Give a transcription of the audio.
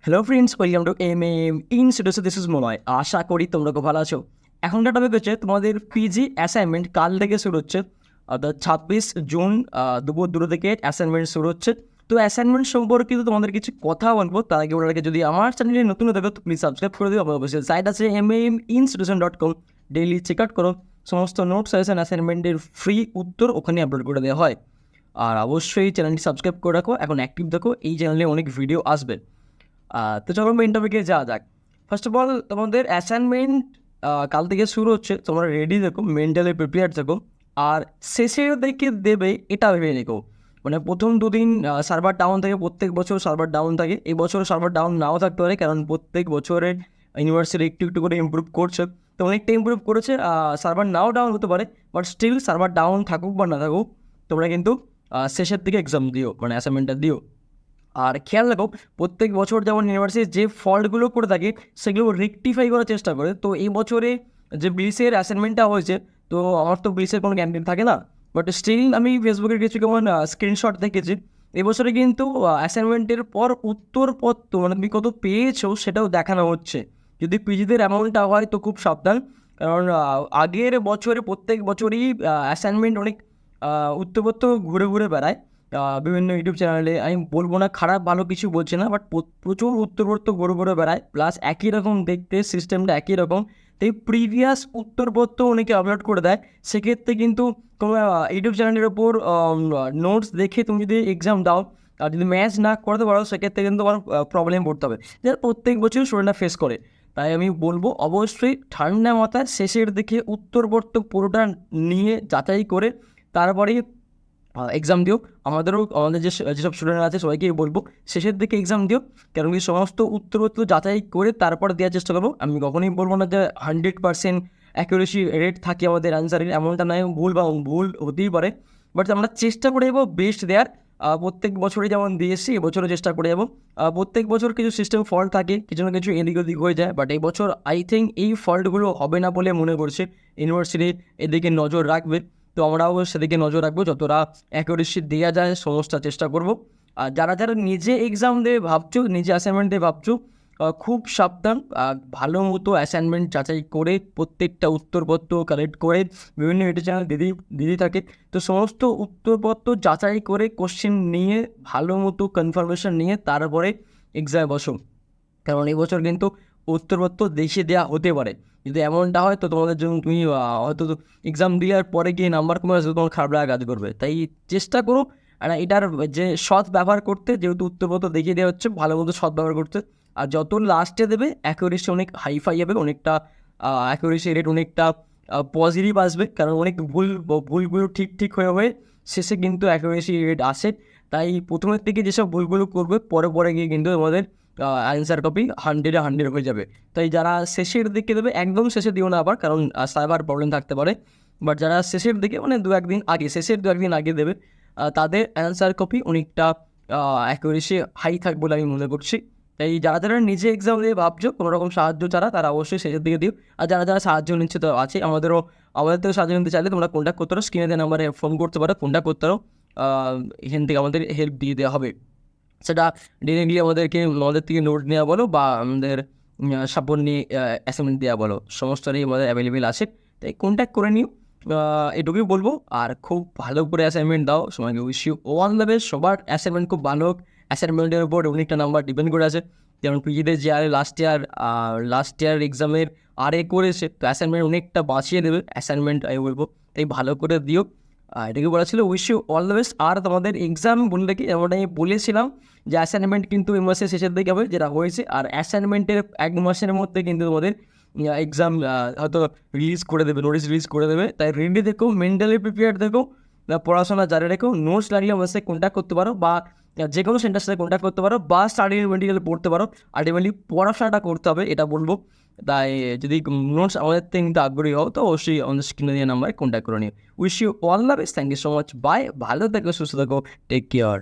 Hello friends, welcome to institution. This is Malay. আশা করি তোমরা খুব ভালো আছো। এখনকার টপিক হচ্ছে তোমাদের পিজি অ্যাসাইনমেন্ট কাল থেকে শুরু হচ্ছে, অর্থাৎ 26 জুন দুপুর 2 থেকে অ্যাসাইনমেন্ট শুরু হচ্ছে। তো অ্যাসাইনমেন্ট সম্পর্কিত তোমাদের কিছু কথা বলবো। তার আগে ওনাকে যদি আমার চ্যানেলে নতুন হয়ে থাকো তো প্লিজ সাবস্ক্রাইব করে দিও। আমার অবশ্যই সাইট আছে mainstitution.com, ডেইলি চেক আউট করো। সমস্ত নোটস সাজেশন অ্যাসাইনমেন্টের ফ্রি উত্তর ওখানে আপলোড করে দেওয়া হয়। আর অবশ্যই চ্যানেলটি সাবস্ক্রাইব করে রাখো, এখন অ্যাক্টিভ থাকো, এই চ্যানেলে অনেক ভিডিও আসবে। তো চলো মেইন টপিকে যাওয়া যাক। ফার্স্ট অফ অল তোমাদের অ্যাসাইনমেন্ট কাল থেকে শুরু হচ্ছে, তোমরা রেডি থাকো, মেন্টালি প্রিপেয়ার থাকো। আর শেষের দিকে দেবে এটা ভেবে নিকো, মানে প্রথম দুদিন সার্ভার ডাউন থাকে, প্রত্যেক বছর সার্ভার ডাউন থাকে। এই বছর সার্ভার ডাউন নাও থাকতে পারে, কারণ প্রত্যেক বছরের ইউনিভার্সিটি একটু একটু করে ইমপ্রুভ করছে। তো অনেকটা ইমপ্রুভ করেছে, সার্ভার নাও ডাউন হতে পারে, বাট স্টিল সার্ভার ডাউন থাকুক বা না থাকুক, তোমরা কিন্তু শেষের দিকে এক্সাম দিও, মানে অ্যাসাইনমেন্টটা দিও। আর খেয়াল রাখো, প্রত্যেক বছর যেমন ইউনিভার্সিটি যে ফল্টগুলো করে থাকে সেগুলো রেকটিফাই করার চেষ্টা করে। তো এই বছরে যে বিলিসের অ্যাসাইনমেন্টটা হয়েছে, তো আমার তো বিলিসের কোনো ক্যান্ডিডেট থাকে না, বাট স্টিল আমি ফেসবুকের কিছু কেমন স্ক্রিনশট দেখেছি। এবছরে কিন্তু অ্যাসাইনমেন্টের পর উত্তরপত্র, মানে তুমি কত পেয়েছো সেটাও দেখানো হচ্ছে। যদি পিজিদের অ্যামাউন্টটা হয় তো খুব সাবধান, কারণ আগের বছরে প্রত্যেক বছরই অ্যাসাইনমেন্ট অনেক উত্তরপত্র ঘুরে ঘুরে বেড়ায় বিভিন্ন ইউটিউব চ্যানেলে। আমি বলবো না খারাপ ভালো কিছু বলছি না, বাট প্রচুর উত্তরপত্র ঘুরে ঘুরে বেড়ায়, প্লাস একই রকম দেখতে, সিস্টেমটা একই রকম। তাই প্রিভিয়াস উত্তরপত্র অনেকে আপলোড করে দেয়। সেক্ষেত্রে কিন্তু তোমার ইউটিউব চ্যানেলের ওপর নোটস দেখে তুমি যদি এক্সাম দাও আর যদি ম্যাচ না করতে পারো, সেক্ষেত্রে কিন্তু তোমার প্রবলেম পড়তে হবে, যেটা প্রত্যেক বছর স্টুডেন্টরা ফেস করে। তাই আমি বলবো অবশ্যই ঠান্ডা মাথায় শেষের দিকে উত্তরপত্র পুরোটা নিয়ে যাচাই করে তারপরে এক্সাম দিও। আমাদের যেসব স্টুডেন্ট আছে সবাইকেই বলবো শেষের দিকে এক্সাম দিও, কারণ কি সমস্ত উত্তরপত্র যাচাই করে তারপর দেওয়ার চেষ্টা করবো। আমি কখনোই বলবো না যে 100% অ্যাকুরেসি রেট থাকে আমাদের অ্যান্সারের, এমনটা নয়। ভুল হতেই পারে, বাট আমরা চেষ্টা করে যাবো বেস্ট দেওয়ার। প্রত্যেক বছরই যেমন দিয়েছি এবছরও চেষ্টা করে যাবো। প্রত্যেক বছর কিছু সিস্টেম ফল্ট থাকে, কিছু না কিছু এদিক ওদিক হয়ে যায়, বাট এই বছর আই থিঙ্ক এই ফল্টগুলো হবে না বলে মনে করছে। ইউনিভার্সিটি এদিকে নজর রাখবে, তো আমরাও সেদিকে নজর রাখবো, যতটা অ্যাকুরেসি দেওয়া যায় সমস্ত চেষ্টা করব। আর যারা যারা নিজে এক্সাম দিয়ে ভাবছো, নিজে অ্যাসাইনমেন্ট দিয়ে ভাবছো, খুব সাবধান। ভালো মতো অ্যাসাইনমেন্ট যাচাই করে প্রত্যেকটা উত্তরপত্র কালেক্ট করে বিভিন্ন ইউটিউব চ্যানেল দিদি থাকে, তো সমস্ত উত্তরপত্র যাচাই করে কোশ্চেন নিয়ে ভালো মতো কনফার্মেশন নিয়ে তারপরে এক্সামে বসো। কারণ এই বছর কিন্তু উত্তরপত্র দেখিয়ে দেওয়া হতে পারে। যদি এমনটা হয় তো তোমাদের জন্য তুমি হয়তো এক্সাম দেওয়ার পরে গিয়ে নাম্বার কমে আসবে, তোমার খারাপ লাগা কাজ করবে। তাই চেষ্টা করো আর এটার যে সৎ ব্যবহার করতে, যেহেতু উত্তরপত্র দেখিয়ে দেওয়া হচ্ছে, ভালো মতো সৎ ব্যবহার করতে। আর যত লাস্টে দেবে অ্যাকুরেসি অনেক হাইফাই হবে, অনেকটা অ্যাকুরেসি রেট অনেকটা পজিটিভ আসবে, কারণ অনেক ভুলগুলো ঠিক হয়ে শেষে কিন্তু অ্যাকুরেসি রেট আসে। তাই প্রথমের দিকে যেসব ভুলগুলো করবে পরে গিয়ে কিন্তু আমাদের অ্যান্সার কপি 100 হয়ে যাবে। তাই যারা শেষের দিকে দেবে একদম শেষে দিও না আবার, কারণ সাইবার প্রবলেম থাকতে পারে। বাট যারা শেষের দিকে, মানে শেষের 2-1 দিন আগে দেবে, তাদের অ্যান্সার কপি অনেকটা অ্যাকুরেসি হাই থাকবে বলে আমি মনে করছি। তাই যারা যারা নিজে এক্সাম দিয়ে ভাবছো কোনো রকম সাহায্য ছাড়া, তারা অবশ্যই শেষের দিকে দিও। আর যারা যারা সাহায্য নিচ্ছে তো আছে, আমাদের থেকে সাহায্য নিতে চাইলে তোমরা কন্ট্যাক্ট করতে পারো, স্ক্রিনে দেওয়া নাম্বারে ফোন করতে পারো, কন্ট্যাক্ট করতে পারো। এখান থেকে আমাদের হেল্প দিয়ে দেওয়া হবে। সেটা ডিরেক্টলি আমাদের থেকে নোট নেওয়া বলো বা আমাদের সাপোর্ট নিয়ে অ্যাসাইনমেন্ট দেওয়া বলো, সমস্তটাই আমাদের অ্যাভেলেবেল আছে। তাই কন্ট্যাক্ট করে নিও, এটুকুই বলবো। আর খুব ভালো করে অ্যাসাইনমেন্ট দাও, সবাইকে wish you all the best. সবার অ্যাসাইনমেন্ট খুব ভালো হোক। অ্যাসাইনমেন্টের উপর অনেকটা নাম্বার ডিপেন্ড করে আছে, যেমন পিজিতে যে লাস্ট ইয়ার এক্সামের করেছে, তো অ্যাসাইনমেন্ট অনেকটা বাঁচিয়ে দেবে অ্যাসাইনমেন্ট, আমি বলবো। তাই ভালো করে দিও, এটাকে বলা ছিল wish you all the best. আর তোমাদের এক্সাম বলে রাখি, যেমন আমি বলেছিলাম যে অ্যাসাইনমেন্ট কিন্তু এই মাসের শেষের দিকে হবে, যেটা হয়েছে। আর অ্যাসাইনমেন্টের 1 মাসের মধ্যে কিন্তু তোমাদের এক্সাম হয়তো রিলিজ করে দেবে, নোটিস রিলিজ করে দেবে। তাই রেডি দেখো, মেন্টালি প্রিপেয়ার দেখো, পড়াশোনা জারি রেখো। নোটস লাগলে আমার সাথে কন্ট্যাক্ট করতে পারো, বা যে কোনো সেন্টার সাথে কন্ট্যাক্ট করতে পারো, বা স্টাডি মেটেরিয়াল পড়তে পারো। আলটিমেটলি পড়াশোনাটা করতে হবে, এটা বলবো। তাই যদি নোটস আমাদের থেকে কিন্তু আগ্রহী হও তো অবশ্যই আমাদের স্ক্রিনে দিয়ে নাম্বারে কন্ট্যাক্ট করে নিও। Wish you all the best, thank you so much, bye. ভালো থেকো, সুস্থ থেকো, টেক কেয়ার।